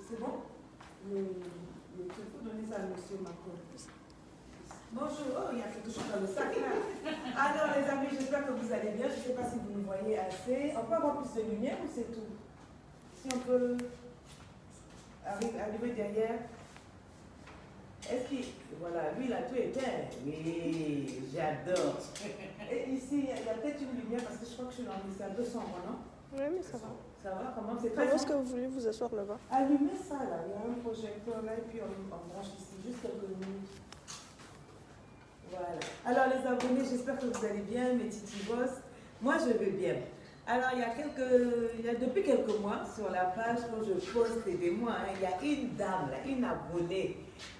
c'est bon? Le truc, faut donner ça à monsieur Macron. Bonjour, oh, il y a quelque chose dans le sac là. Alors les amis, j'espère que vous allez bien. Je ne sais pas si vous me voyez assez. On peut avoir plus de lumière ou c'est tout? Si on peut arriver derrière. Est-ce qu'il... Voilà, lui il a tout éteint. Oui, j'adore. Et ici, il y a peut-être une lumière parce que je crois que je suis dans le salle de sombre, non? Oui, mais ça va. Ça va? Comment c'est très... Comment est-ce que vous voulez vous asseoir là-bas? Allumez ça là, il y a un projecteur là et puis on branche ici, juste quelques minutes. Voilà. Alors les abonnés, j'espère que vous allez bien, mes titivos. Moi je vais bien. Alors il y a depuis quelques mois sur la page quand je poste des mois, il y a une dame là, une abonnée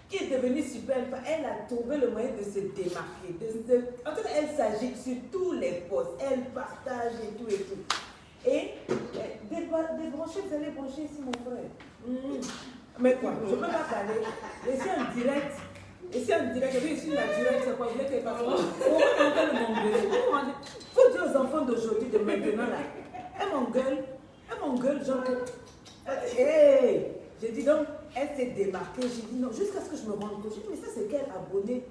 qui est devenue super. Elle a trouvé le moyen de se démarquer. En tout cas, elle s'agite sur tous les posts, elle partage et tout et tout. Et débranchez, vous allez brancher ici mon frère. Mais quoi, je ne peux pas parler. Et c'est en direct. Et c'est en direct, je vais ici la direct, c'est quoi, vous voulez qu'elle passe. On va entendre m'engueuler. Il faut dire aux enfants d'aujourd'hui, de maintenant là. Elle m'engueule, genre. Hey! J'ai dit donc, elle s'est démarquée. J'ai dit non, jusqu'à ce que je me rende compte. J'ai dit, mais ça c'est quelle abonnée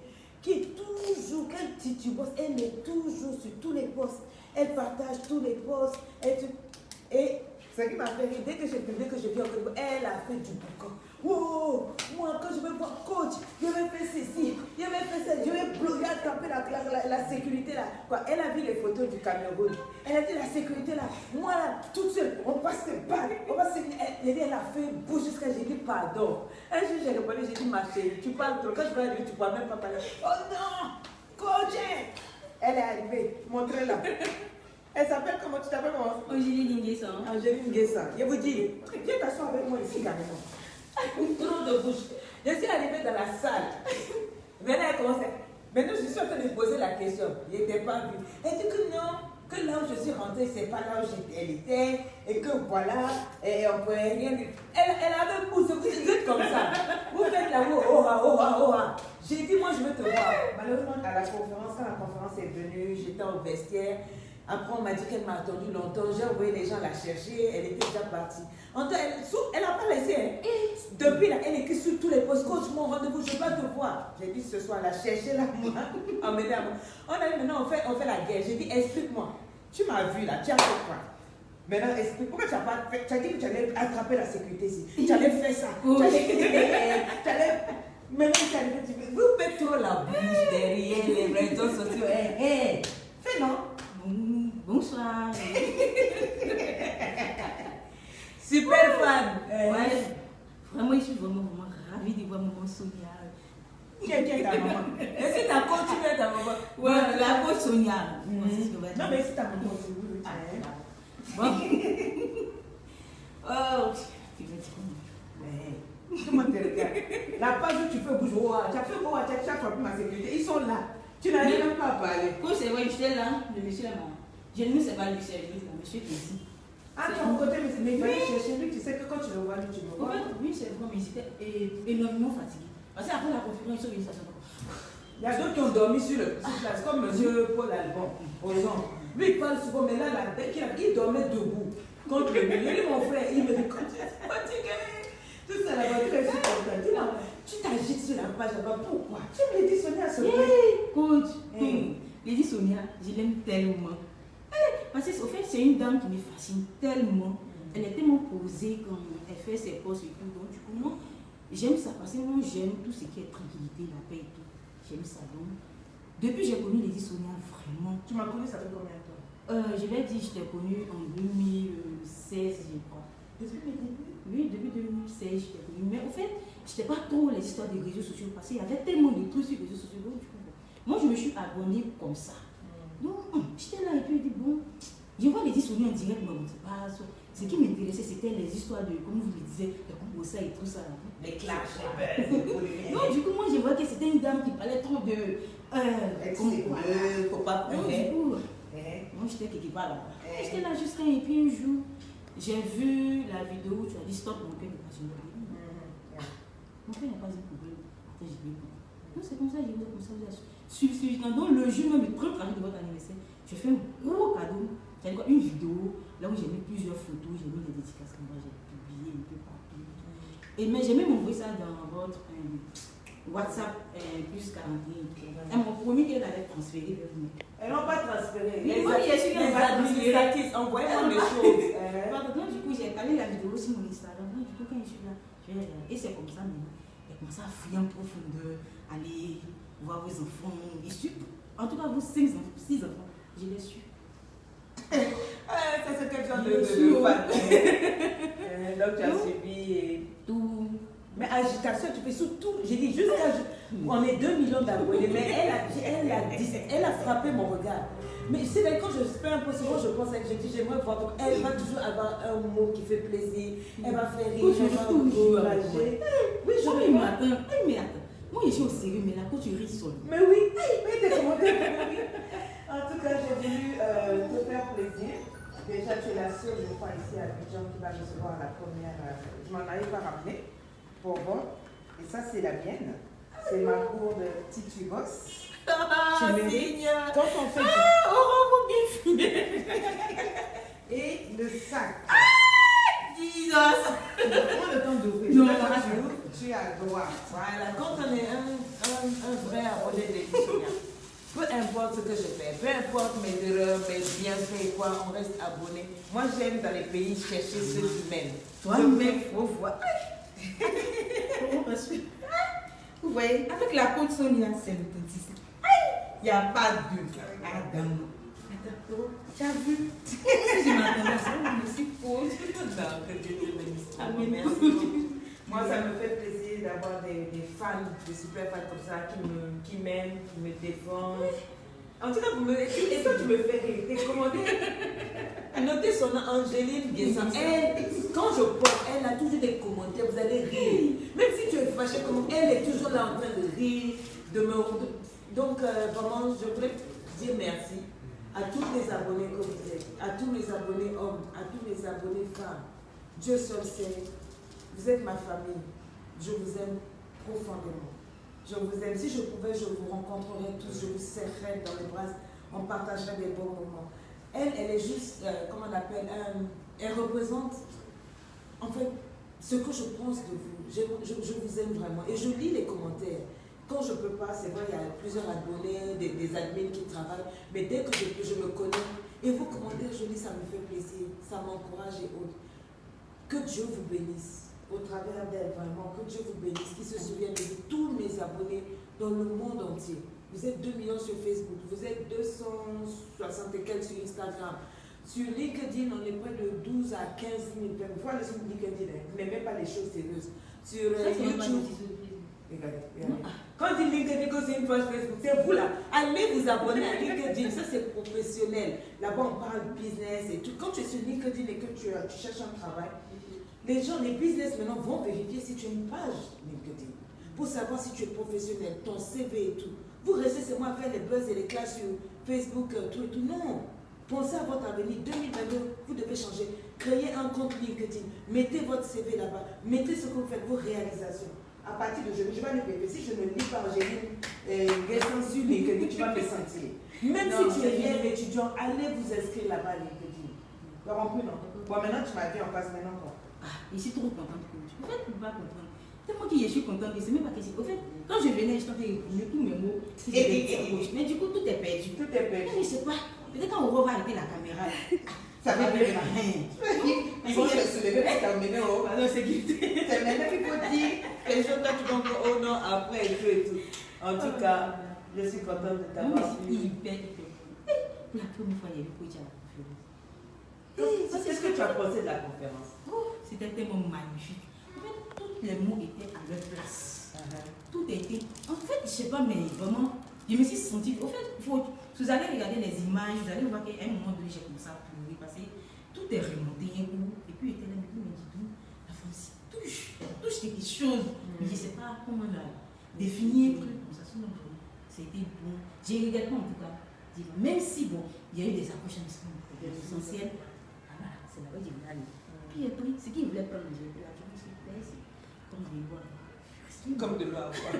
qui est toujours, quelle titubos, elle est toujours sur tous les posts. Elle partage tous les posts. Et ce qui m'a fait rire, dès que j'ai publié que je viens en Côte, elle a fait du boucan. Oh, moi quand je vais voir coach, je vais faire ceci, je vais faire ça, je vais bloquer, attraper la sécurité là. Quoi, elle a vu les photos du Cameroun. Elle a dit la sécurité là. Moi là, toute seule, on passe les balles. Elle a fait bouche jusqu'à j'ai dit pardon. Un jour j'ai répondu, j'ai dit ma chérie, tu parles trop. Quand je vais arriver, tu ne pourras même pas parler. Oh non, coach. Elle est arrivée, montrez-la. Elle s'appelle comment? Tu t'appelles comment? Angéline Nguessan. Angéline Nguessan. Je vous dis, viens t'asseoir avec moi ici carrément. Trop de bouche. Je suis arrivée dans la salle. Maintenant, elle commence. Maintenant, je suis en train de poser la question. Je n'étais pas vue. Elle dit que non, que là où je suis rentrée, c'est pas là où elle était. Et que voilà, et on ne pouvait rien dire. Elle avait poussé, vous êtes comme ça. Vous faites la haut, oh ah, oh ah, oh ah. J'ai dit, moi, je veux te voir. Malheureusement, à la conférence, quand la conférence est venue, j'étais au vestiaire. Après, on m'a dit qu'elle m'a attendu longtemps. J'ai envoyé les gens la chercher. Elle était déjà partie. Elle n'a pas laissé. Hein. Depuis là, elle écrit sur tous les postes. Coach, mon rendez-vous, je dois te voir. J'ai dit ce soir, la chercher là, moi. Emmener à moi. On a dit maintenant, on fait la guerre. J'ai dit, explique-moi. Tu m'as vu là, tu as fait quoi? Maintenant, explique. Pourquoi tu n'as pas fait? Tu as dit que tu allais attraper la sécurité ici. Tu allais faire ça. Tu allais. Maintenant, tu allais. Vous faites trop la bouche derrière les réseaux sociaux. Fais non. Bonsoir. Super fan. Ouais. Vraiment, je suis vraiment ravie de voir maman Sonia. Qui est ta maman? Et si ta coach, tu es ta maman? Ouais, la coach Sonia. Non, mais si ta maman, tu veux. Bon. Oh, tu veux dire comment? Comment tu regardes? La page où tu fais bouger, tu as fait quoi? Tu as chaque fois plus ma sécurité. Ils sont là. Tu n'as même pas parlé. Quand c'est vrai, j'étais là, le monsieur là, je ne sais pas lui, c'est lui, le monsieur qui est ici. Ah, ton côté, mais il fallait chercher lui, tu sais que quand tu le vois, lui, tu le vois. En fait, oui, c'est vrai, mais j'étais énormément fatigué. Parce qu'après la conférence, ils sont venus, ça s'en va. Il y a d'autres qui ont dormi sur le place, comme monsieur Paul Albon, par exemple. Lui, il parle souvent, mais là, il dormait debout. Contre le mur. Il est mon frère, il me dit, quand tu es fatigué, tout ça là-bas, très super. Tu t'agites sur la page là-bas, pourquoi? Tu me l'as dit, Sonia, ce coach, Lady Sonia, je l'aime tellement. Parce qu'au fait, c'est une dame qui me fascine tellement. Elle est tellement posée quand elle fait ses posts et tout. Donc, du coup, moi, j'aime ça parce que moi, j'aime tout ce qui est tranquillité, la paix et tout. J'aime ça. Donc, depuis que j'ai connu Lady Sonia, vraiment. Tu m'as connu, ça fait combien de temps? Je l'ai dit, je t'ai connue en 2016, je crois. Depuis mes débuts? Oui, depuis 2016, je t'ai connue. Mais au fait, je n'étais pas trop les histoires des réseaux sociaux parce qu'il y avait tellement de trucs sur les réseaux sociaux. Donc, du coup, moi, je me suis abonnée comme ça. Donc, j'étais là et puis je dis, bon, je vois les histoires en direct, mais bon, c'est pas ça. Ce qui m'intéressait, c'était les histoires de, comme vous le disiez, de Kumbosa et tout ça. Les clashs, les buzz. Non, du coup, moi, je vois que c'était une dame qui parlait trop de. Faut pas non, du coup, moi, j'étais quelque part là. J'étais là jusqu'à et puis un jour, j'ai vu la vidéo où tu as dit stop, mon cœur n'est pas une problème. Mon cœur n'est pas un problème. Après, j'ai dit, non, c'est comme ça, j'ai dit comme ça. Donc, le jour même, le 30 de votre anniversaire, je fais un gros cadeau. J'avais une vidéo là où j'ai mis plusieurs photos, j'ai mis des dédicaces que moi j'ai publiées un peu partout. Et mais j'ai même envoyé ça dans votre WhatsApp plus 41. Elles m'ont promis qu'elle allait transférer vers nous. Elles n'ont pas transféré. Oui, Les administratifs, envoyez-moi les choses. Donc, du coup, j'ai calé la vidéo sur mon Instagram. Donc, du coup, quand je suis là, je vais regarder. Et c'est comme ça, mais elle commence à fouiller en profondeur, aller voir vos enfants. Et en tout cas, vos 6 enfants, je les suis. C'est ce que genre de fan. Donc, tu as suivi et tout. Mais agitation, tu fais sur tout. J'ai dit jusqu'à. On est 2 millions d'abonnés, mais elle a frappé mon regard. Mais c'est vrai, quand je fais un post, souvent je pense à elle, je dis j'aimerais voir. Donc elle va toujours avoir un mot qui fait plaisir, elle va faire rire, elle va encourager. Oui, je Oui, vais mais attends. Moi, je suis au sérieux, mais là, quand tu ris seul. Mais oui, t'es commentaires. En tout cas, j'ai voulu te faire plaisir. Déjà, tu es la seule, je crois, ici à Abidjan qui va recevoir la première. Je m'en arrive à ramener pour voir. Et ça, c'est la mienne. C'est ma cour de Titubos. Tu mérites. Quand on fait Oh, bien filmé. Et le sac. Jesus. Prends le temps d'ouvrir. Non, tu as droit. Voilà. Quand on est un vrai abonné d'édition, peu importe ce que je fais, peu importe mes erreurs, mes bienfaits, quoi, on reste abonné. Moi, j'aime dans les pays chercher ceux qui m'aiment. Toi-même, faut voir. Vous voyez, avec la côte Sonia, c'est l'authenticité. Il n'y a pas de Adam. Attends, tu as vu? Si je m'attendais à ça, je me suis posée. Merci. Moi, ça me fait plaisir d'avoir des fans, des super fans comme ça qui m'aiment, qui me défendent. En tout cas, et toi, tu me fais rire. Tes commentaires. Notez son nom, Angéline Guessin. Quand je porte, elle a toujours des commentaires, vous allez rire. Même si tu es fâché, elle est toujours là en train de rire, de me. Donc, vraiment, je voudrais dire merci à tous les abonnés que vous êtes, à tous les abonnés hommes, à tous les abonnés femmes. Dieu seul sait, vous êtes ma famille. Je vous aime profondément. Je vous aime. Si je pouvais, je vous rencontrerais tous, je vous serrerais dans les bras, on partagerait des bons moments. Elle est juste, comment on appelle, elle représente, en fait, ce que je pense de vous. Je vous aime vraiment. Et je lis les commentaires. Quand je ne peux pas, c'est vrai, il y a plusieurs abonnés, des admins qui travaillent, mais dès que je peux, je me connais. Et vos commentaires, je lis, ça me fait plaisir, ça m'encourage et autres. Que Dieu vous bénisse, au travers d'elle, vraiment, que Dieu vous bénisse, qui se souvienne de tous mes abonnés dans le monde entier. Vous êtes 2 millions sur Facebook, vous êtes 260 et quelques sur Instagram. Sur LinkedIn, on est près de 12 à 15 000. Voilà sur LinkedIn, vous n'aimez pas les choses sérieuses. Sur YouTube. Regardez. Quand on dit LinkedIn, quand c'est une page Facebook, c'est vous là. Allez vous abonner à LinkedIn, ça c'est professionnel. Là-bas on parle business et tout. Quand tu es sur LinkedIn et que tu cherches un travail, les gens, les business maintenant vont vérifier si tu as une page LinkedIn pour savoir si tu es professionnel, ton CV et tout. Vous restez seulement à faire les buzz et les classes sur Facebook, tout et tout. Non. Pensez à votre avenir. 2022, vous devez changer. Créez un compte LinkedIn. Mettez votre CV là-bas. Mettez ce que vous faites, vos réalisations. À partir de jeudi, je vais le répéter. Si je ne lis pas Angéline Guessin sur LinkedIn, tu vas me sentir. Même si tu es élève étudiant, allez vous inscrire là-bas à LinkedIn. Tu vas remplir, non? Bon, maintenant tu m'as dit en passe maintenant quoi. Je suis trop contente que tu. En fait, tu ne peux pas comprendre. C'est moi qui je suis contente, c'est même pas question. En fait, quand je venais, je t'avais écouté tous mes mots. Mais du coup, tout est perdu. Tout est perdu. Je ne sais pas. Peut-être quand on va arrêter la caméra, ça va bien. rien. Ils vont se soulever pour t'emmener au. Non, c'est sécurité. C'est maintenant qu'il faut dire les choses là, tu vas encore oh non, après et tout et tout. En tout cas, je suis contente de t'avoir suivi. Pour la première fois, il y a eu Koïcha à la conférence. Qu'est-ce que tu as pensé de la conférence? C'était tellement magnifique. En fait, tous les mots étaient à leur place. Tout était. En fait, je ne sais pas, mais vraiment, je me suis sentie. En fait, vous allez regarder les images, vous allez voir qu'à un moment donné, j'ai commencé à pleurer parce que tout est remonté un coup. Et puis, il était là, il m'a dit, la femme touche quelque chose. Mais je ne sais pas comment la définir. Comme ça, c'était bon. J'ai regardé en tout cas. Même si, bon, il y a eu des accrochages essentiels. Voilà, c'est là-bas que j'ai vu aller. Puis après, ce qu'il voulait prendre, j'ai pris la chose, c'est comme je vais voir. comme de l'eau à boire.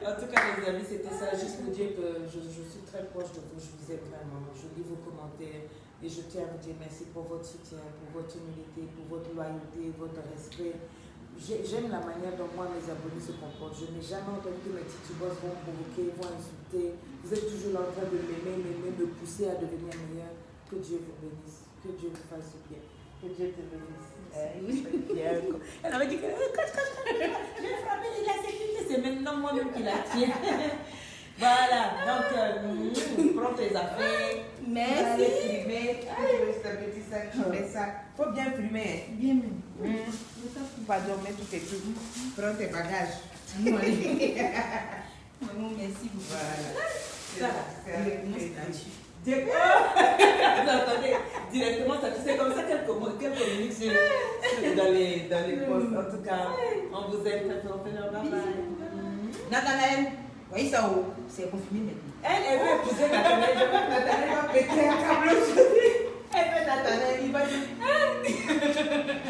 En tout cas, les amis, c'était ça. Juste pour dire que je suis très proche de vous. Je vous aime vraiment. Je lis vos commentaires et je tiens à vous dire merci pour votre soutien, pour votre humilité, pour votre loyauté, votre respect. J'aime la manière dont moi, mes abonnés se comportent. Je n'ai jamais entendu que mes petits boss vont provoquer, vont insulter. Vous êtes toujours là en train de m'aimer, me pousser à devenir meilleur. Que Dieu vous bénisse. Que Dieu vous fasse du bien. Que Dieu te bénisse. Elle avait dit que j'ai frappé de la sécurité, c'est maintenant moi-même qui la tiens. Voilà, donc prends tes affaires. Merci. Allez frimer. Tu veux ce petit sac, tu mets ça. Faut bien frimer. Bien même. Pardon, mets tous tes trucs. Prends tes bagages. Maman, merci beaucoup. Voilà. Ça, Directement statut. Attendez, directement ça, c'est comme ça qu'elle communique dans les posts. En tout cas, on vous aime très fort. Bye bye. Nathanaël, voyez ça où? C'est confirmé maintenant. Elle veut épouser Nathanaël. Nathanaël va péter un câble aujourd'hui. Elle veut Nathanaël, il va dire. Tu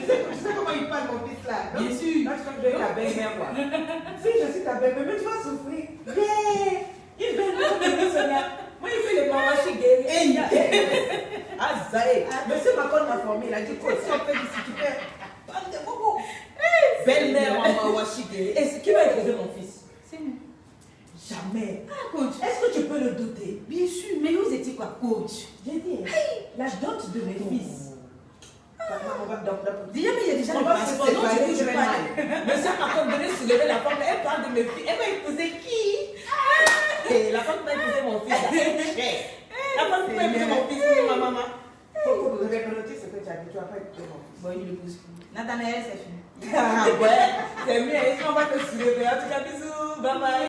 sais comment il parle, mon fils là? Bien sûr. Là, tu vas devenir ta belle-mère, quoi. Si je suis ta belle-mère, mais tu vas souffrir. Yeah! Une belle-mère, Sonia. Moi, il fait les mawashi guéris. Ah, Zaï. Monsieur Macron m'a formé. Il a dit quoi? Si on fait du si tu fais. Belle-mère en mawashi guéris. Et qui va épouser mon fils? C'est moi. Jamais. Ah, coach. Est-ce que tu peux le doter? Bien sûr, mais vous étiez quoi, coach? J'ai dit, la dot de mes fils. Déjà, mais il y a déjà On le va passeport. se Non, séparer, tu je peux vais pas. mal. Monsieur Macron venait soulever la femme, elle parle de mes filles. Elle va épouser qui? Et la femme qui va épouser mon fils. La femme qui va épouser mon fils, ma maman. Faut que vous reconnaître ce que tu as dit, tu vas pas épouser mon fils. Bon, il le pousse. Nathanaël, c'est fini. Ah ouais, c'est mieux, on va te soulever. En tout cas, bisous, bye bye.